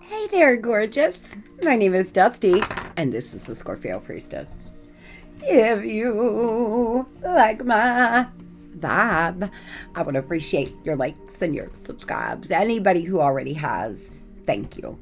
Hey there, gorgeous. My name is Dusty, and this is the Scorpio Priestess. If you like my vibe, I would appreciate your likes and your subscribes. Anybody who already has, thank you.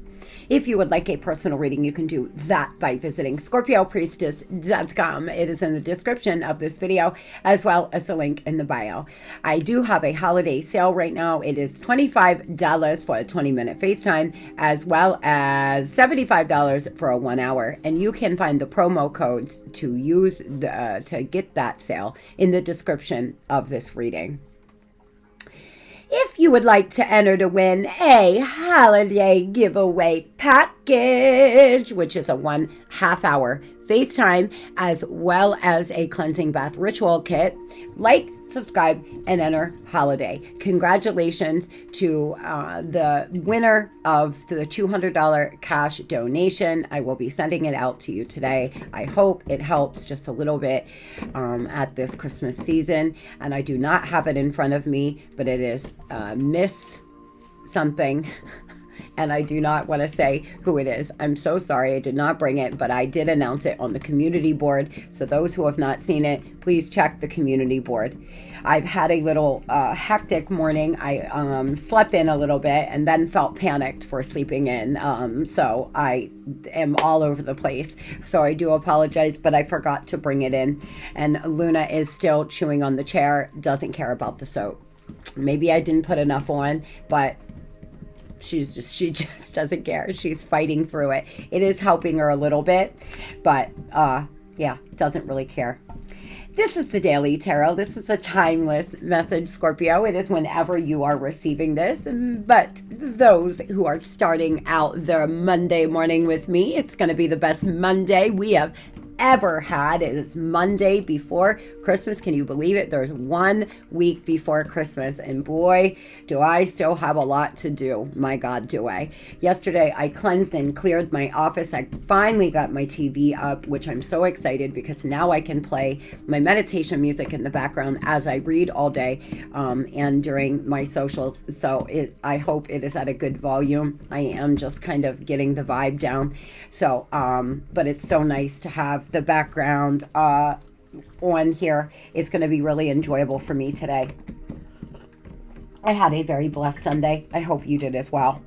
If you would like a personal reading, you can do that by visiting ScorpioPriestess.com. It is in the description of this video, as well as the link in the bio. I do have a holiday sale right now. It is $25 for a 20-minute FaceTime, as well as $75 for a 1 hour. And you can find the promo codes to use to get that sale in the description of this reading. If you would like to enter to win a holiday giveaway package, which is a 1.5 hour FaceTime, as well as a cleansing bath ritual kit, like, subscribe, and enter holiday. Congratulations to the winner of the $200 cash donation. I will be sending it out to you today. I hope it helps just a little bit at this Christmas season. And I do not have it in front of me, but it is Miss something. And I do not want to say who it is. I'm so sorry I did not bring it, but I did announce it on the community board. So those who have not seen it, please check the community board. I've had a little hectic morning. I slept in a little bit and then felt panicked for sleeping in. So I am all over the place. So I do apologize, but I forgot to bring it in. And Luna is still chewing on the chair, doesn't care about the soap. Maybe I didn't put enough on, but she just doesn't care. She's fighting through it. It is helping her a little bit, but yeah, doesn't really care. This is the Daily Tarot. This is a timeless message, Scorpio. It is whenever you are receiving this. But those who are starting out their Monday morning with me, it's going to be the best Monday we have ever had. It is Monday before Christmas. Can you believe it? There's 1 week before Christmas, and boy, do I still have a lot to do. My God, do I. Yesterday, I cleansed and cleared my office. I finally got my TV up, which I'm so excited because now I can play my meditation music in the background as I read all day and during my socials. So I hope it is at a good volume. I am just kind of getting the vibe down. So, but it's so nice to have the background on here. It's going to be really enjoyable for me today. I had a very blessed Sunday. I hope you did as well.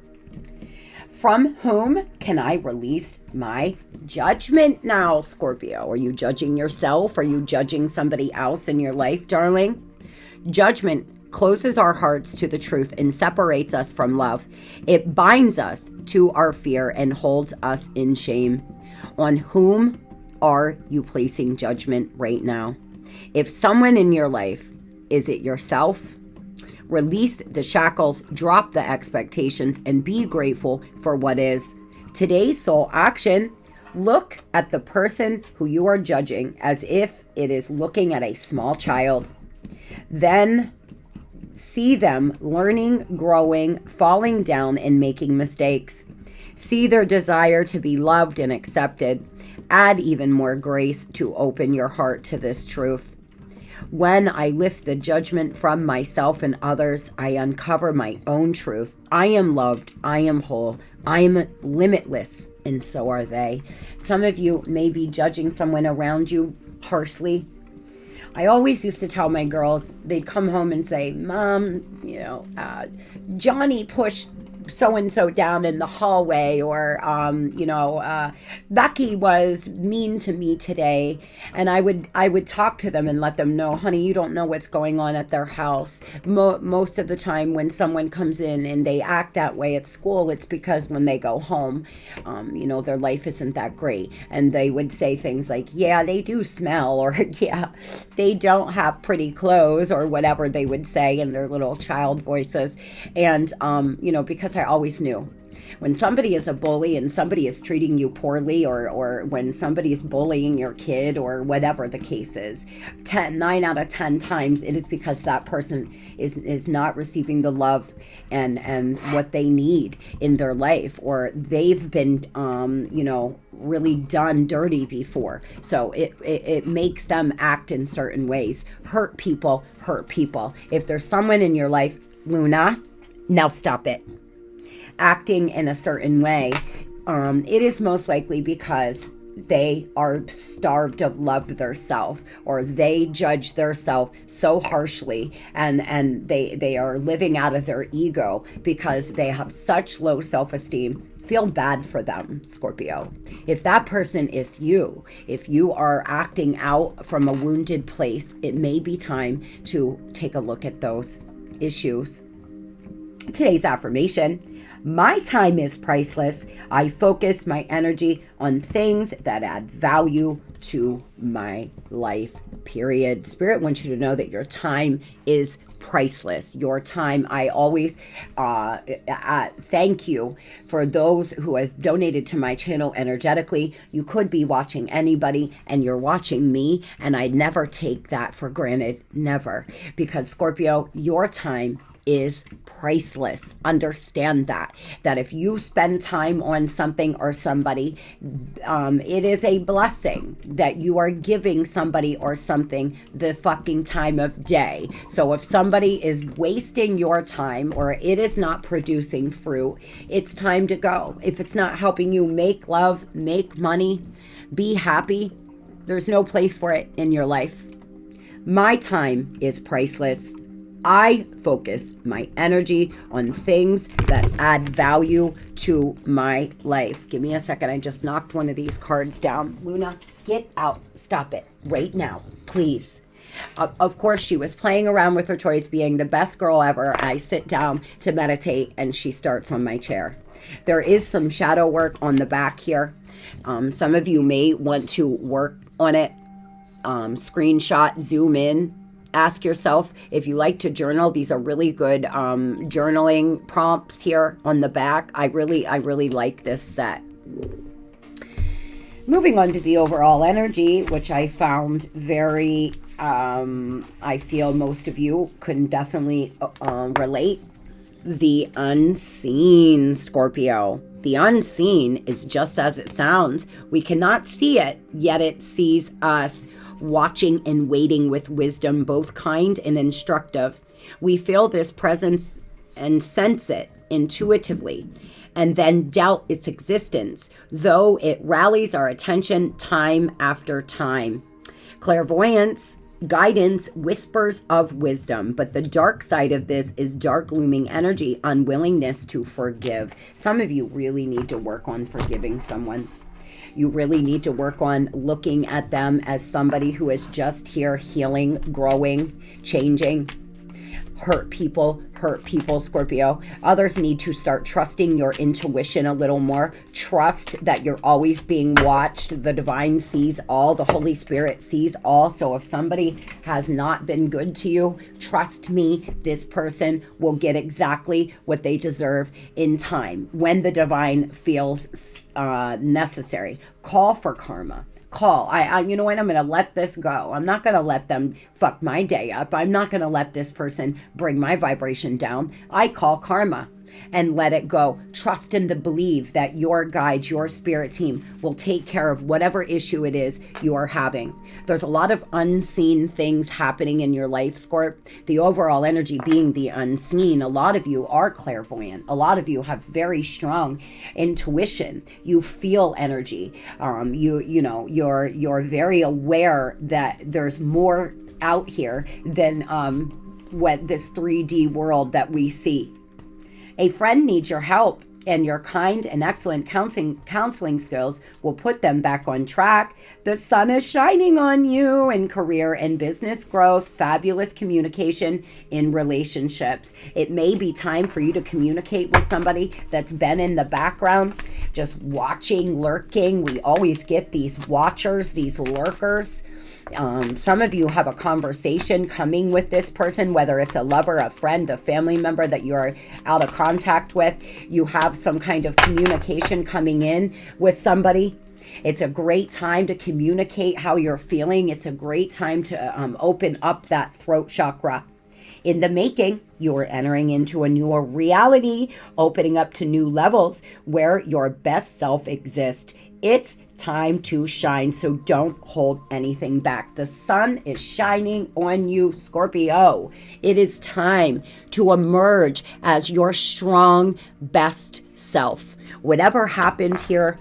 From whom can I release my judgment now, Scorpio? Are you judging yourself? Are you judging somebody else in your life, darling? Judgment closes our hearts to the truth and separates us from love. It binds us to our fear and holds us in shame. On whom are you placing judgment right now? If someone in your life, is it yourself? Release the shackles, drop the expectations, and be grateful for what is. Today's soul action: look at the person who you are judging as if it is looking at a small child. Then see them learning, growing, falling down, and making mistakes. See their desire to be loved and accepted. Add even more grace to open your heart to this truth. When I lift the judgment from myself and others, I uncover my own truth. I am loved. I am whole. I am limitless, and so are they. Some of you may be judging someone around you harshly. I always used to tell my girls, they'd come home and say, Mom, Johnny pushed so-and-so down in the hallway, or, Becky was mean to me today. And I would talk to them and let them know, honey, you don't know what's going on at their house. Most of the time when someone comes in and they act that way at school, it's because when they go home, their life isn't that great. And they would say things like, yeah, they do smell, or yeah, they don't have pretty clothes, or whatever they would say in their little child voices. And, because I always knew when somebody is a bully and somebody is treating you poorly, or when somebody is bullying your kid, or whatever the case is, 9 out of 10 times it is because that person is not receiving the love and what they need in their life, or they've been really done dirty before. So it makes them act in certain ways. Hurt people. If there's someone in your life, Luna, now stop it. acting in a certain way, it is most likely because they are starved of love theirself, or they judge theirself so harshly, and they are living out of their ego because they have such low self-esteem. Feel bad for them, Scorpio. If that person is you, if you are acting out from a wounded place, it may be time to take a look at those issues. Today's affirmation: my time is priceless. I focus my energy on things that add value to my life, period. Spirit wants you to know that your time is priceless. Your time, I always thank you for those who have donated to my channel energetically. You could be watching anybody, and you're watching me, and I never take that for granted, never. Because Scorpio, your time is priceless. Understand that if you spend time on something or somebody, it is a blessing that you are giving somebody or something the fucking time of day. So if somebody is wasting your time, or it is not producing fruit, it's time to go. If it's not helping you make love, make money, be happy, there's no place for it in your life. My time is priceless. I focus my energy on things that add value to my life. Give me a second. I just knocked one of these cards down. Luna, get out. Stop it right now, please. Of course, she was playing around with her toys, being the best girl ever. I sit down to meditate, and she starts on my chair. There is some shadow work on the back here. Some of you may want to work on it. Screenshot, zoom in. Ask yourself if you like to journal. These are really good journaling prompts here on the back. I really like this set. Moving on to the overall energy, which I found very, I feel most of you can definitely relate. The unseen, Scorpio. The unseen is just as it sounds. We cannot see it, yet it sees us. Watching and waiting with wisdom, both kind and instructive. We feel this presence and sense it intuitively, and then doubt its existence, though it rallies our attention time after time. Clairvoyance, guidance, whispers of wisdom, but the dark side of this is dark looming energy, unwillingness to forgive. Some of you really need to work on forgiving someone. You really need to work on looking at them as somebody who is just here healing, growing, changing. Hurt people, Scorpio. Others need to start trusting your intuition a little more. Trust that you're always being watched. The divine sees all. The Holy Spirit sees all. So if somebody has not been good to you, trust me, this person will get exactly what they deserve in time when the divine feels necessary. Call for karma. Call. You know what? I'm going to let this go. I'm not going to let them fuck my day up. I'm not going to let this person bring my vibration down. I call karma and let it go. Trust and to believe that your guides, your spirit team will take care of whatever issue it is you are having. There's a lot of unseen things happening in your life, Scorp. The overall energy being the unseen. A lot of you are clairvoyant. A lot of you have very strong intuition. You feel energy. You're very aware that there's more out here than what this 3D world that we see. A friend needs your help, and your kind and excellent counseling skills will put them back on track. The sun is shining on you in career and business growth, fabulous communication in relationships. It may be time for you to communicate with somebody that's been in the background, just watching, lurking. We always get these watchers, these lurkers. Some of you have a conversation coming with this person, whether it's a lover, a friend, a family member that you are out of contact with. You have some kind of communication coming in with somebody. It's a great time to communicate how you're feeling. It's a great time to open up that throat chakra. In the making, you're entering into a newer reality, opening up to new levels where your best self exists. It's time to shine, so don't hold anything back. The sun is shining on you, Scorpio. It is time to emerge as your strong, best self. Whatever happened here,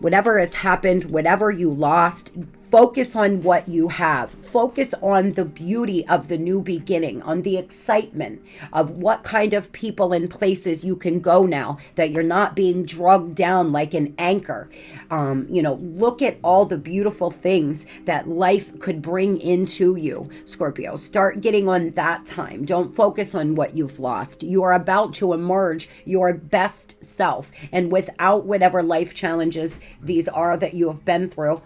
whatever has happened, whatever you lost, focus on what you have. Focus on the beauty of the new beginning, on the excitement of what kind of people and places you can go now, that you're not being drugged down like an anchor. Look at all the beautiful things that life could bring into you, Scorpio. Start getting on that time. Don't focus on what you've lost. You are about to emerge your best self. And without whatever life challenges these are that you have been through,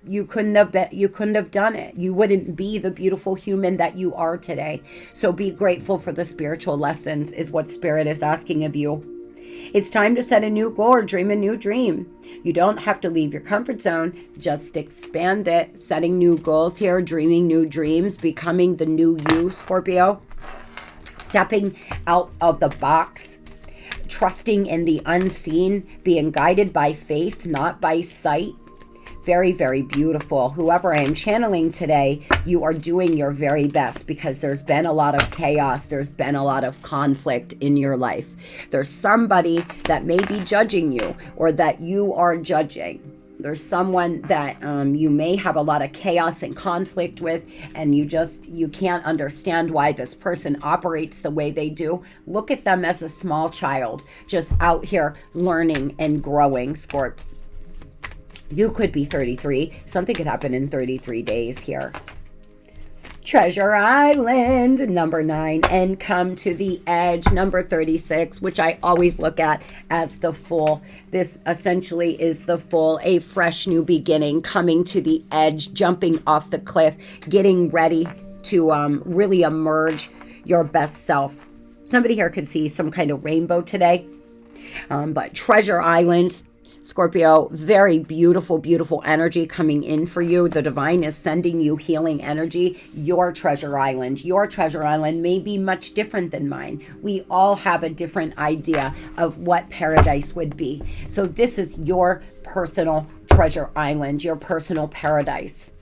you couldn't have done it. You wouldn't be the beautiful human that you are today. So be grateful for the spiritual lessons is what Spirit is asking of you. It's time to set a new goal or dream a new dream. You don't have to leave your comfort zone. Just expand it. Setting new goals here, dreaming new dreams, becoming the new you, Scorpio. Stepping out of the box. Trusting in the unseen. Being guided by faith, not by sight. Very, very beautiful. Whoever I am channeling today, you are doing your very best because there's been a lot of chaos. There's been a lot of conflict in your life. There's somebody that may be judging you or that you are judging. There's someone that you may have a lot of chaos and conflict with, and you can't understand why this person operates the way they do. Look at them as a small child, just out here learning and growing, Scorp. You could be 33. Something could happen in 33 days here. Treasure Island, number 9, and come to the edge, number 36, which I always look at as the full. This essentially is the full, a fresh new beginning, coming to the edge, jumping off the cliff, getting ready to really emerge your best self. Somebody here could see some kind of rainbow today, but Treasure Island, Scorpio, very beautiful, beautiful energy coming in for you. The divine is sending you healing energy. Your treasure island may be much different than mine. We all have a different idea of what paradise would be. So this is your personal treasure island, your personal paradise.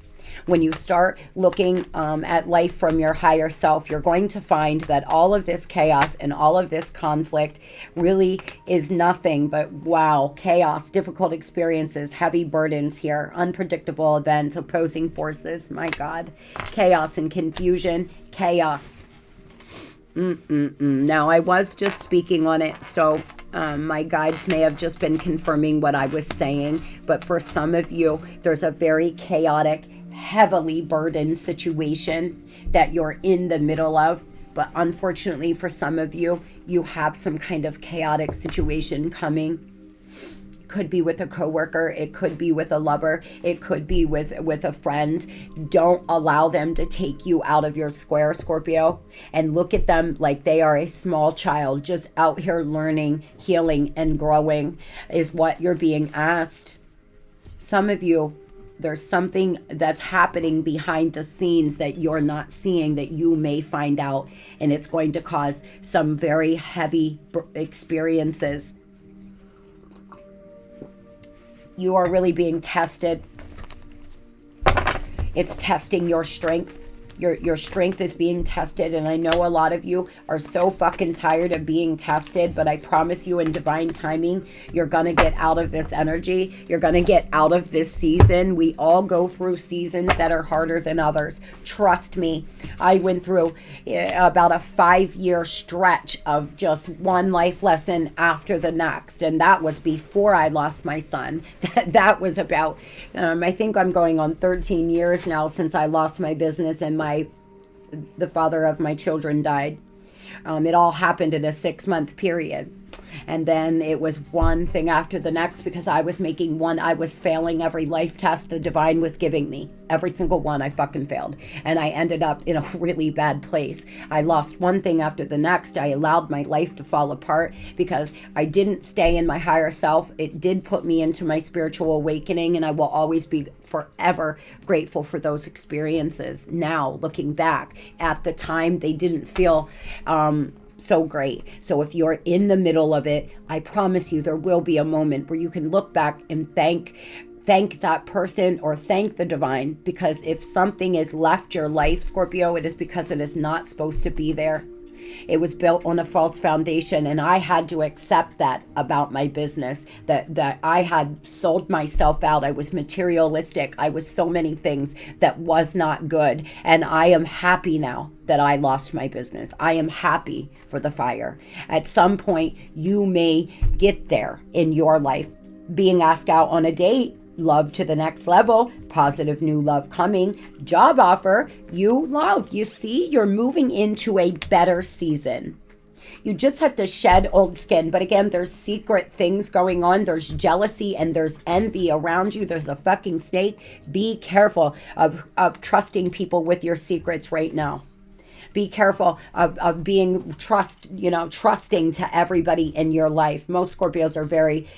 When you start looking at life from your higher self, you're going to find that all of this chaos and all of this conflict really is nothing but, wow, chaos, difficult experiences, heavy burdens here, unpredictable events, opposing forces, my God, chaos and confusion, chaos. Now, I was just speaking on it, so my guides may have just been confirming what I was saying, but for some of you, there's a very chaotic, heavily burdened situation that you're in the middle of. But unfortunately for some of you, you have some kind of chaotic situation coming. It could be with a coworker, it could be with a lover, it could be with a friend. Don't allow them to take you out of your square, Scorpio, and look at them like they are a small child just out here learning, healing, and growing is what you're being asked. Some of you, there's something that's happening behind the scenes that you're not seeing that you may find out, and it's going to cause some very heavy experiences. You are really being tested. It's testing your strength. Your strength is being tested, and I know a lot of you are so fucking tired of being tested, but I promise you in divine timing, you're going to get out of this energy. You're going to get out of this season. We all go through seasons that are harder than others. Trust me. I went through about a 5-year stretch of just one life lesson after the next, and that was before I lost my son. That was about, I think I'm going on 13 years now since I lost my business and the father of my children died. It all happened in a 6-month period. And then it was one thing after the next because I was failing every life test the divine was giving me. Every single one I fucking failed. And I ended up in a really bad place. I lost one thing after the next. I allowed my life to fall apart because I didn't stay in my higher self. It did put me into my spiritual awakening, and I will always be forever grateful for those experiences. Now, looking back, at the time, they didn't feel so great. So if you're in the middle of it, I promise you there will be a moment where you can look back and thank that person or thank the divine, because if something has left your life, Scorpio, it is because it is not supposed to be there. It was built on a false foundation, and I had to accept that about my business, that I had sold myself out. I was materialistic. I was so many things that was not good. And I am happy now that I lost my business. I am happy for the fire. At some point, you may get there in your life. Being asked out on a date, love to the next level, positive new love coming, job offer, you love. You see, you're moving into a better season. You just have to shed old skin. But again, there's secret things going on. There's jealousy and there's envy around you. There's a fucking snake. Be careful of trusting people with your secrets right now. Be careful of being trusting to everybody in your life. Most Scorpios are very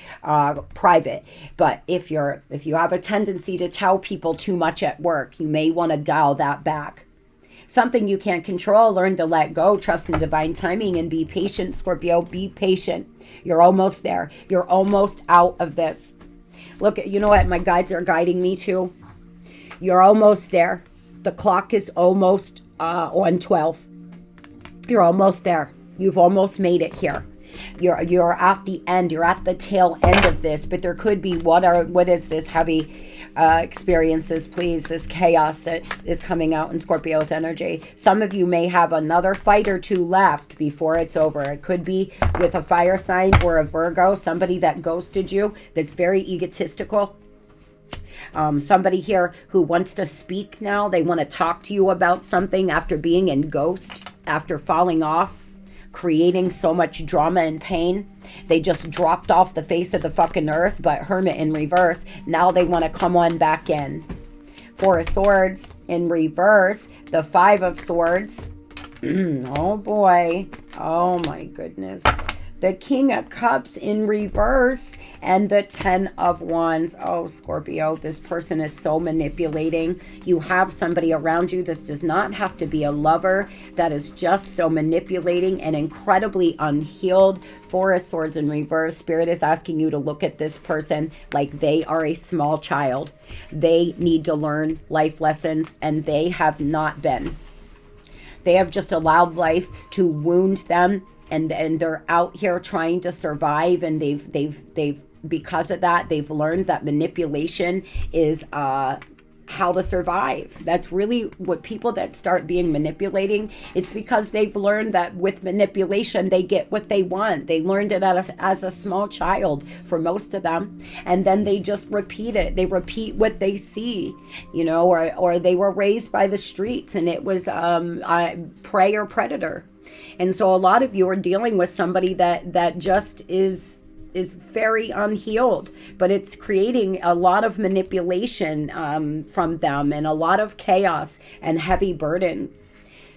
private, but if you have a tendency to tell people too much at work, you may want to dial that back. Something you can't control, learn to let go, trust in divine timing, and be patient, Scorpio. Be patient. You're almost there. You're almost out of this. Look, you know what my guides are guiding me to? You're almost there. The clock is almost on 12. You're almost there. You've almost made it here. You're at the end. You're at the tail end of this, but there could be what is this heavy experiences, please, this chaos that is coming out in Scorpio's energy. Some of you may have another fight or two left before it's over. It could be with a fire sign or a Virgo, somebody that ghosted you, that's very egotistical. Somebody here who wants to speak now. They want to talk to you about something after being in ghost, after falling off, creating so much drama and pain. They just dropped off the face of the fucking earth, but Hermit in reverse. Now they want to come on back in. Four of Swords in reverse. The Five of Swords. Oh boy. Oh my goodness. The King of Cups in reverse and the 10 of Wands. Oh, Scorpio, this person is so manipulating. You have somebody around you. This does not have to be a lover. That is just so manipulating and incredibly unhealed. Four of Swords in reverse. Spirit is asking you to look at this person like they are a small child. They need to learn life lessons, and they have not been. They have just allowed life to wound them. And they're out here trying to survive, and they've because of that, they've learned that manipulation is how to survive. That's really what people that start being manipulating, it's because they've learned that with manipulation, they get what they want. They learned it as a small child for most of them. And then they just repeat it. They repeat what they see, or they were raised by the streets, and it was prey or predator. And so a lot of you are dealing with somebody that just is very unhealed, but it's creating a lot of manipulation from them, and a lot of chaos and heavy burden.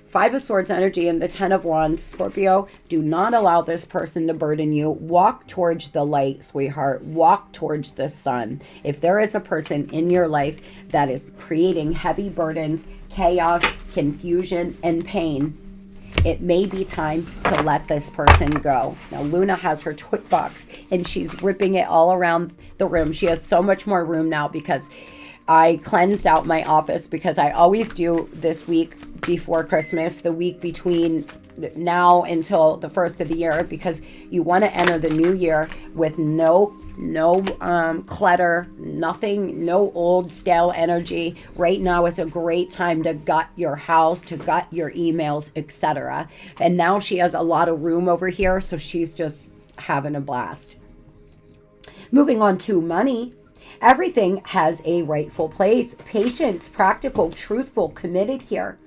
Five of Swords energy and the 10 of Wands. Scorpio, do not allow this person to burden you. Walk towards the light, sweetheart. Walk towards the sun. If there is a person in your life that is creating heavy burdens, chaos, confusion, and pain, it may be time to let this person go. Now, Luna has her twit box, and she's ripping it all around the room. She has so much more room now because I cleansed out my office, because I always do this week before Christmas, the week between now until the first of the year, because you want to enter the new year with no clutter, nothing, no old stale energy. Right now is a great time to gut your house, to gut your emails, etc. And now she has a lot of room over here, so she's just having a blast. Moving on to money. Everything has a rightful place. Patience, practical, truthful, committed here.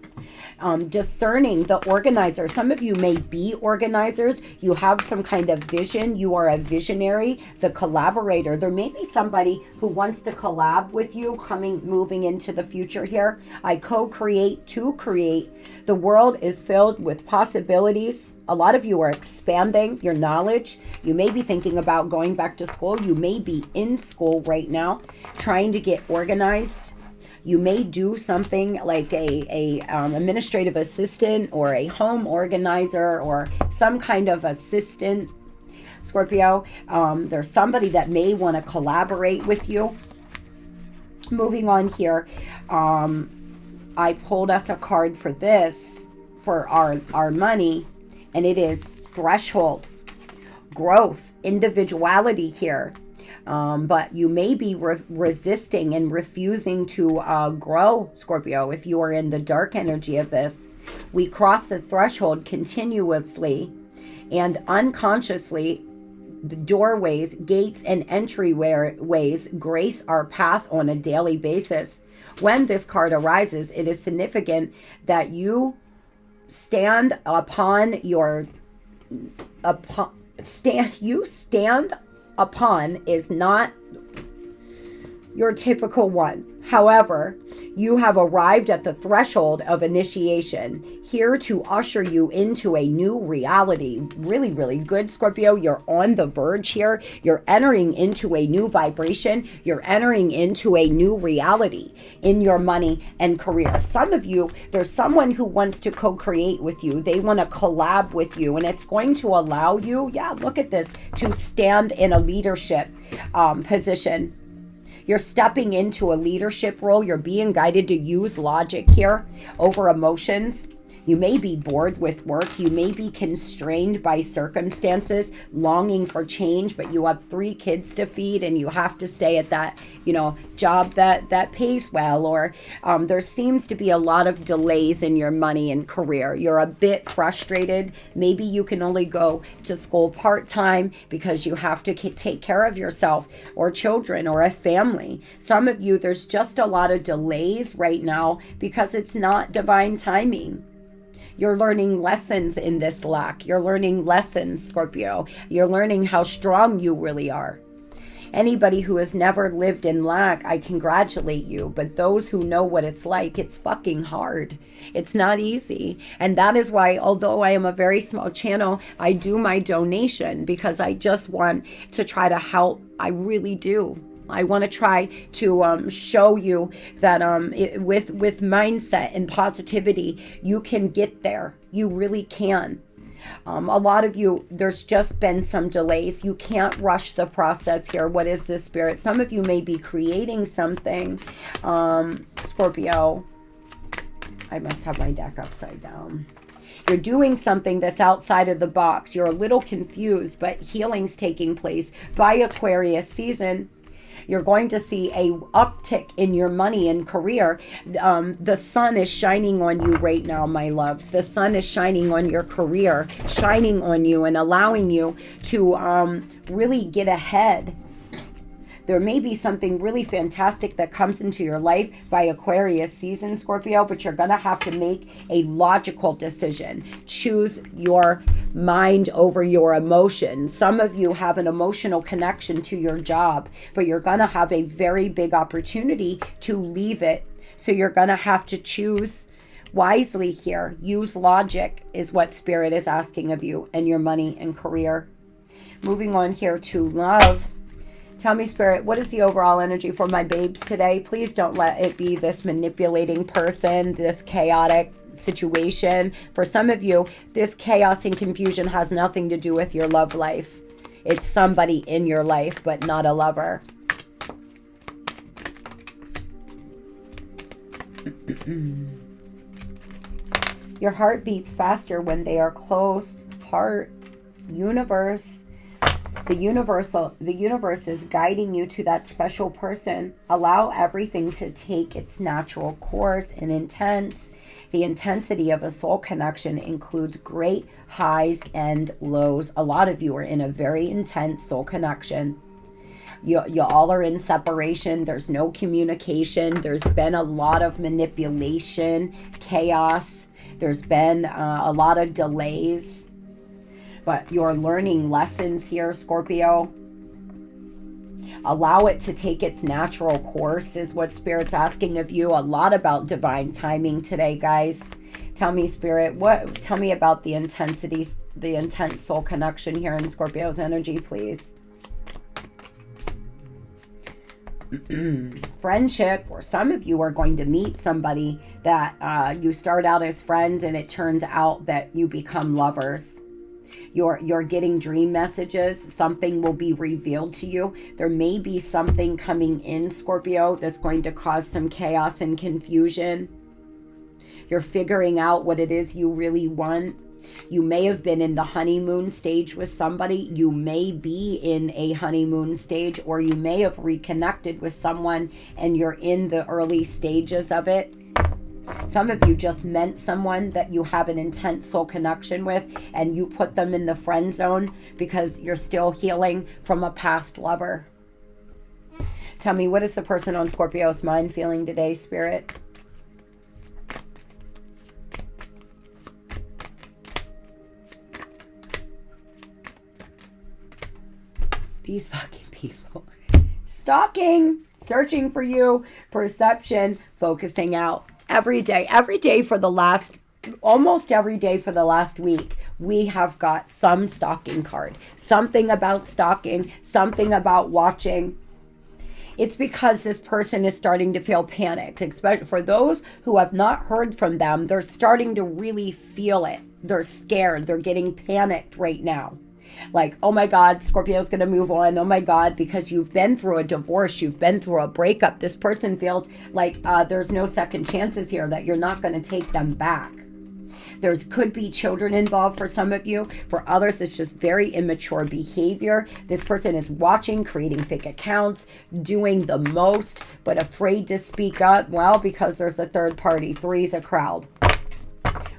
Discerning, the organizer. Some of you may be organizers. You have some kind of vision. You are a visionary. The collaborator. There may be somebody who wants to collab with you moving into the future here. I co-create to create. The world is filled with possibilities. A lot of you are expanding your knowledge. You may be thinking about going back to school. You may be in school right now, trying to get organized. You may do something like a administrative assistant or a home organizer or some kind of assistant, Scorpio. There's somebody that may want to collaborate with you. Moving on here, I pulled us a card for this, for our money. and it is threshold, growth, individuality here. But you may be resisting and refusing to grow, Scorpio, if you are in the dark energy of this. We cross the threshold continuously and unconsciously. The doorways, gates, and entryways grace our path on a daily basis. When this card arises, it is significant that you stand upon is not your typical one. However, you have arrived at the threshold of initiation, here to usher you into a new reality. Really, really good, Scorpio. You're on the verge here. You're entering into a new vibration. You're entering into a new reality in your money and career. Some of you, there's someone who wants to co-create with you. They want to collab with you, and it's going to allow you, look at this, to stand in a leadership position. You're stepping into a leadership role. You're being guided to use logic here over emotions. You may be bored with work. You may be constrained by circumstances, longing for change, but you have 3 kids to feed and you have to stay at that, job that pays well. Or there seems to be a lot of delays in your money and career. You're a bit frustrated. Maybe you can only go to school part-time because you have to take care of yourself or children or a family. Some of you, there's just a lot of delays right now because it's not divine timing. You're learning lessons in this lack. You're learning lessons, Scorpio. You're learning how strong you really are. Anybody who has never lived in lack, I congratulate you. But those who know what it's like, it's fucking hard. It's not easy. And that is why, although I am a very small channel, I do my donation because I just want to try to help. I really do. I want to try to show you that with mindset and positivity, you can get there. You really can. A lot of you, there's just been some delays. You can't rush the process here. What is this, Spirit? Some of you may be creating something. Scorpio, I must have my deck upside down. You're doing something that's outside of the box. You're a little confused, but healing's taking place by Aquarius season. You're going to see a uptick in your money and career. The sun is shining on you right now, my loves. The sun is shining on your career, shining on you and allowing you to really get ahead. There may be something really fantastic that comes into your life by Aquarius season, Scorpio, but you're going to have to make a logical decision. Choose your mind over your emotions. Some of you have an emotional connection to your job, but you're going to have a very big opportunity to leave it. So you're going to have to choose wisely here. Use logic is what Spirit is asking of you and your money and career. Moving on here to love. Tell me, Spirit, what is the overall energy for my babes today? Please don't let it be this manipulating person, this chaotic situation. For some of you, this chaos and confusion has nothing to do with your love life. It's somebody in your life, but not a lover. Your heart beats faster when they are close. Heart, universe. The universe is guiding you to that special person. Allow everything to take its natural course and the intensity of a soul connection includes great highs and lows. A lot of you are in a very intense soul connection. You all are in separation. There's no communication. There's been a lot of manipulation, chaos. There's been a lot of delays. But you're learning lessons here, Scorpio. Allow it to take its natural course is what Spirit's asking of you. A lot about divine timing today, guys. Tell me, Spirit, tell me about the intensity, the intense soul connection here in Scorpio's energy, please. Friendship, or some of you are going to meet somebody that you start out as friends and it turns out that you become lovers. You're getting dream messages. Something will be revealed to you. There may be something coming in, Scorpio, that's going to cause some chaos and confusion. You're figuring out what it is you really want. You may have been in the honeymoon stage with somebody. You may be in a honeymoon stage, or you may have reconnected with someone and you're in the early stages of it. Some of you just met someone that you have an intense soul connection with, and you put them in the friend zone because you're still healing from a past lover. Tell me, what is the person on Scorpio's mind feeling today, Spirit? These fucking people. Stalking, searching for you, perception, focusing out. Every day for the last, almost every day for the last week, we have got some stalking card. Something about stalking, something about watching. It's because this person is starting to feel panicked. Especially for those who have not heard from them, they're starting to really feel it. They're scared. They're getting panicked right now. Like, oh my God, Scorpio's going to move on. Oh my God, because you've been through a divorce. You've been through a breakup. This person feels like there's no second chances here, that you're not going to take them back. Could be children involved for some of you. For others, it's just very immature behavior. This person is watching, creating fake accounts, doing the most, but afraid to speak up. Well, because there's a third party. 3's a crowd.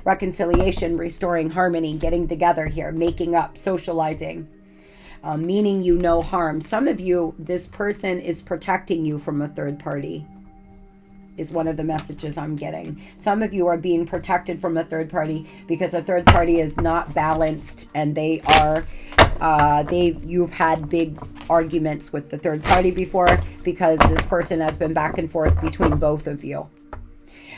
Reconciliation, restoring harmony, getting together here, making up, socializing, meaning you no harm. Some of you, this person is protecting you from a third party, is one of the messages I'm getting. Some of you are being protected from a third party because a third party is not balanced, and you've had big arguments with the third party before because this person has been back and forth between both of you.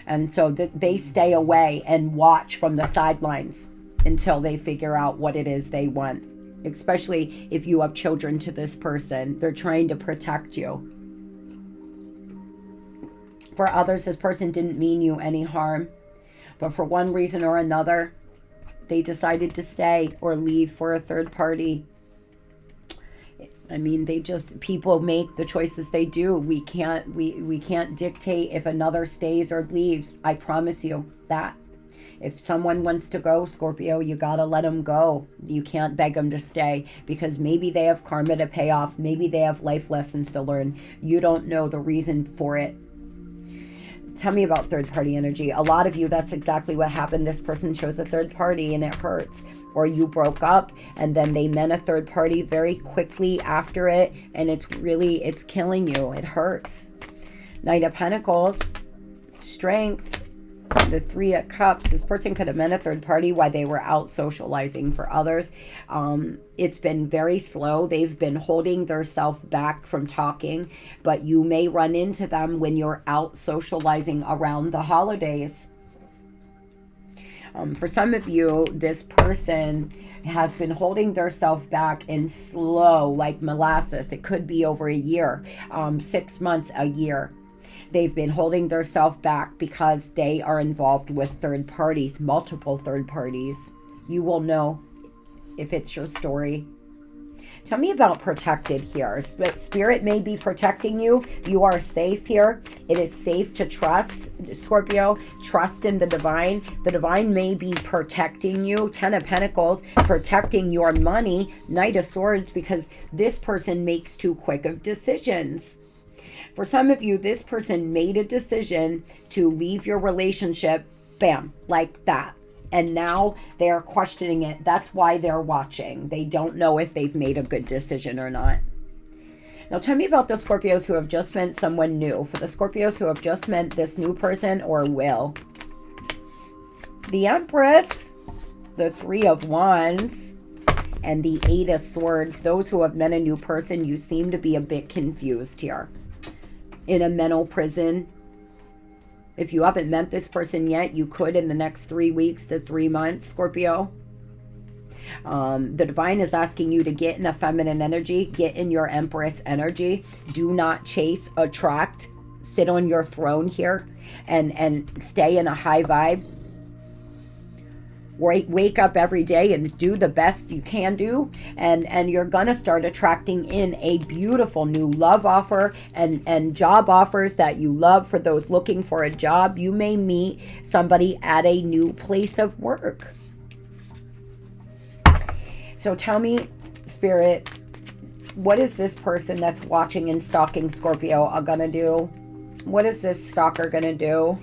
And so they stay away and watch from the sidelines until they figure out what it is they want. Especially if you have children to this person. They're trying to protect you. For others, this person didn't mean you any harm. But for one reason or another, they decided to stay or leave for a third party. I mean, people make the choices they do. We can't dictate if another stays or leaves. I promise you that. If someone wants to go, Scorpio, you gotta let them go. You can't beg them to stay because maybe they have karma to pay off. Maybe they have life lessons to learn. You don't know the reason for it. Tell me about third party energy. A lot of you, that's exactly what happened. This person chose a third party and it hurts. Or you broke up and then they met a third party very quickly after it, and it's killing you. It hurts. Knight of Pentacles, strength, the 3 of Cups. This person could have met a third party while they were out socializing. For others, it's been very slow. They've been holding themselves back from talking, but you may run into them when you're out socializing around the holidays. For some of you, this person has been holding themselves back and slow like molasses. It could be over a year, 6 months, a year. They've been holding themselves back because they are involved with third parties, multiple third parties. You will know if it's your story. Tell me about protected here. Spirit may be protecting you. You are safe here. It is safe to trust, Scorpio. Trust in the divine. The divine may be protecting you. 10 of Pentacles, protecting your money. Knight of Swords, because this person makes too quick of decisions. For some of you, this person made a decision to leave your relationship, bam, like that. And now they're questioning it. That's why they're watching. They don't know if they've made a good decision or not. Now tell me about the Scorpios who have just met someone new. For the Scorpios who have just met this new person or will. The Empress, the 3 of Wands, and the 8 of Swords. Those who have met a new person, you seem to be a bit confused here. In a mental prison. If you haven't met this person yet, you could in the next 3 weeks to 3 months, Scorpio. The divine is asking you to get in a feminine energy, get in your Empress energy. Do not chase, attract, sit on your throne here and stay in a high vibe. Wake up every day and do the best you can do, and you're gonna start attracting in a beautiful new love offer and job offers that you love. For those looking for a job, you may meet somebody at a new place of work. So tell me, Spirit, what is this person that's watching and stalking Scorpio gonna do? What is this stalker gonna do?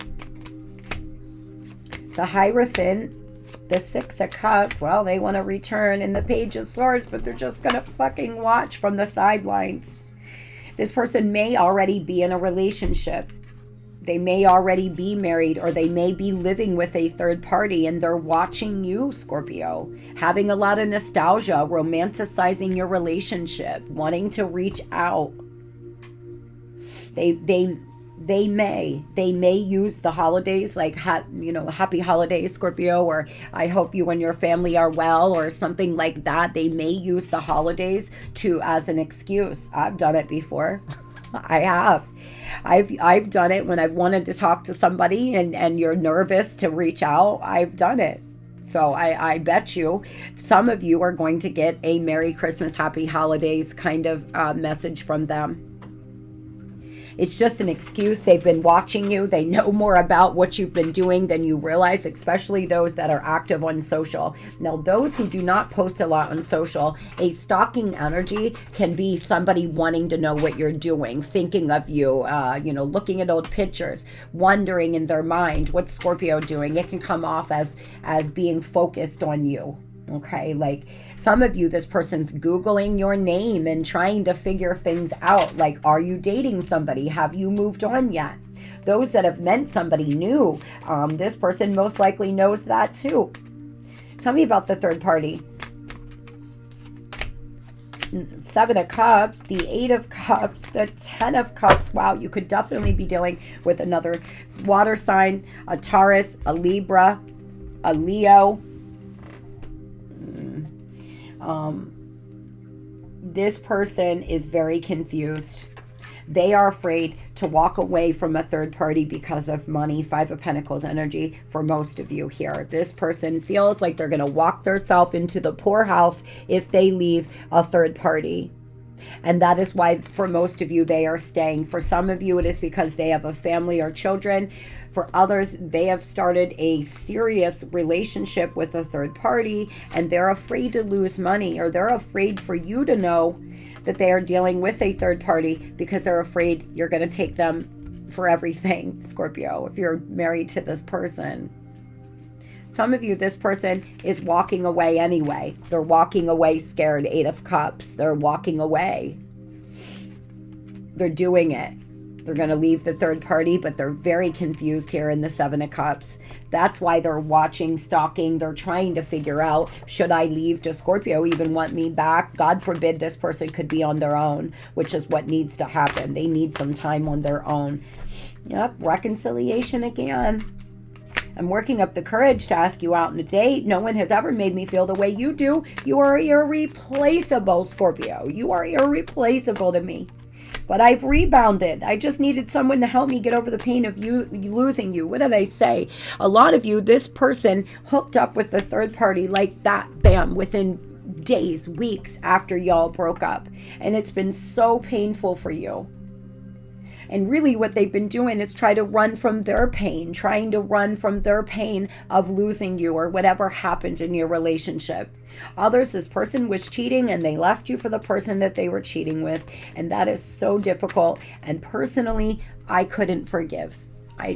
The Hierophant, the Six of Cups, well, they want to return, and the Page of Swords, but they're just gonna fucking watch from the sidelines. This person may already be in a relationship. They may already be married, or they may be living with a third party, and they're watching you, Scorpio, having a lot of nostalgia, romanticizing your relationship, wanting to reach out. They may use the holidays, like, happy holidays, Scorpio, or I hope you and your family are well, or something like that. They may use the holidays as an excuse. I've done it before. I have. I've done it when I've wanted to talk to somebody and you're nervous to reach out. I've done it. So I bet you some of you are going to get a Merry Christmas, Happy Holidays kind of message from them. It's just an excuse. They've been watching you. They know more about what you've been doing than you realize, especially those that are active on social. Now, those who do not post a lot on social, a stalking energy can be somebody wanting to know what you're doing, thinking of you, looking at old pictures, wondering in their mind, what's Scorpio doing? It can come off as being focused on you. Okay, like some of you, this person's Googling your name and trying to figure things out. Like, are you dating somebody? Have you moved on yet? Those that have met somebody new, this person most likely knows that too. Tell me about the third party. Seven of Cups, the Eight of Cups, the Ten of Cups. Wow, you could definitely be dealing with another water sign, a Taurus, a Libra, a Leo. This person is very confused. They are afraid to walk away from a third party because of money. Five of Pentacles energy for most of you here. This person feels like they're going to walk themselves into the poorhouse if they leave a third party. And that is why for most of you, they are staying. For some of you, it is because they have a family or children. For others, they have started a serious relationship with a third party and they're afraid to lose money, or they're afraid for you to know that they are dealing with a third party because they're afraid you're going to take them for everything, Scorpio, if you're married to this person. Some of you, this person is walking away anyway. They're walking away scared. Eight of Cups. They're walking away. They're doing it. They're going to leave the third party, but they're very confused here in the Seven of Cups. That's why they're watching, stalking. They're trying to figure out, should I leave? Does Scorpio even want me back? God forbid this person could be on their own, which is what needs to happen. They need some time on their own. Yep, reconciliation again. I'm working up the courage to ask you out on a date. No one has ever made me feel the way you do. You are irreplaceable, Scorpio. You are irreplaceable to me. But I've rebounded. I just needed someone to help me get over the pain of you losing you. What did I say? A lot of you, this person hooked up with the third party like that, bam, within days, weeks after y'all broke up. And it's been so painful for you. And really what they've been doing is trying to run from their pain, trying to run from their pain of losing you or whatever happened in your relationship. Others, this person was cheating and they left you for the person that they were cheating with. And that is so difficult. And personally, I couldn't forgive. I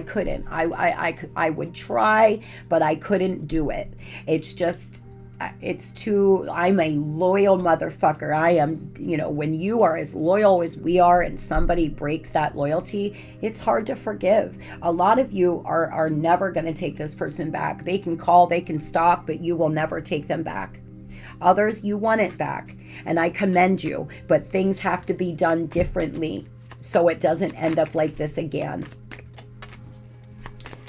couldn't. I would try, but I couldn't do it. I'm a loyal motherfucker. I am, when you are as loyal as we are and somebody breaks that loyalty, it's hard to forgive. A lot of you are never going to take this person back. They can call, they can stalk, but you will never take them back. Others, you want it back. And I commend you, but things have to be done differently so it doesn't end up like this again.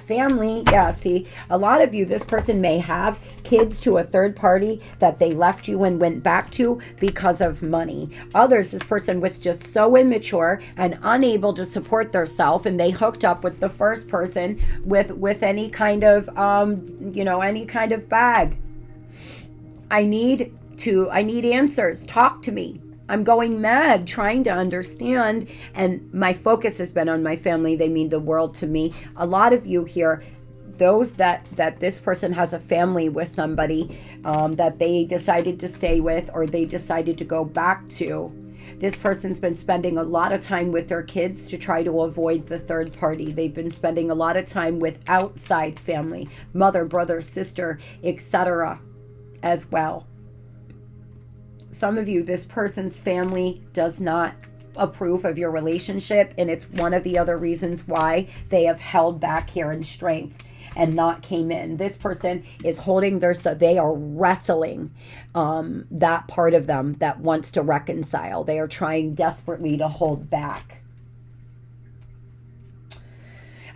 Family, yeah, see, a lot of you, this person may have kids to a third party that they left you and went back to because of money. Others, this person was just so immature and unable to support themselves, and they hooked up with the first person with any kind of any kind of bag. I need answers. Talk to me. I'm going mad trying to understand, and my focus has been on my family. They mean the world to me. A lot of you here, those that this person has a family with somebody that they decided to stay with or they decided to go back to. This person's been spending a lot of time with their kids to try to avoid the third party. They've been spending a lot of time with outside family, mother, brother, sister, etc. as well. Some of you, this person's family does not approve of your relationship, and it's one of the other reasons why they have held back here in strength and not came in. This person is holding they are wrestling that part of them that wants to reconcile. They are trying desperately to hold back.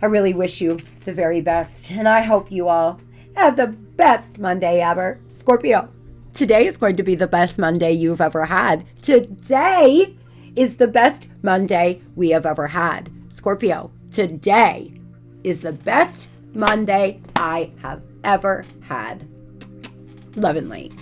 I really wish you the very best, and I hope you all have the best Monday ever. Scorpio, today is going to be the best Monday you've ever had. Today is the best Monday we have ever had. Scorpio, today is the best Monday I have ever had. Love and light.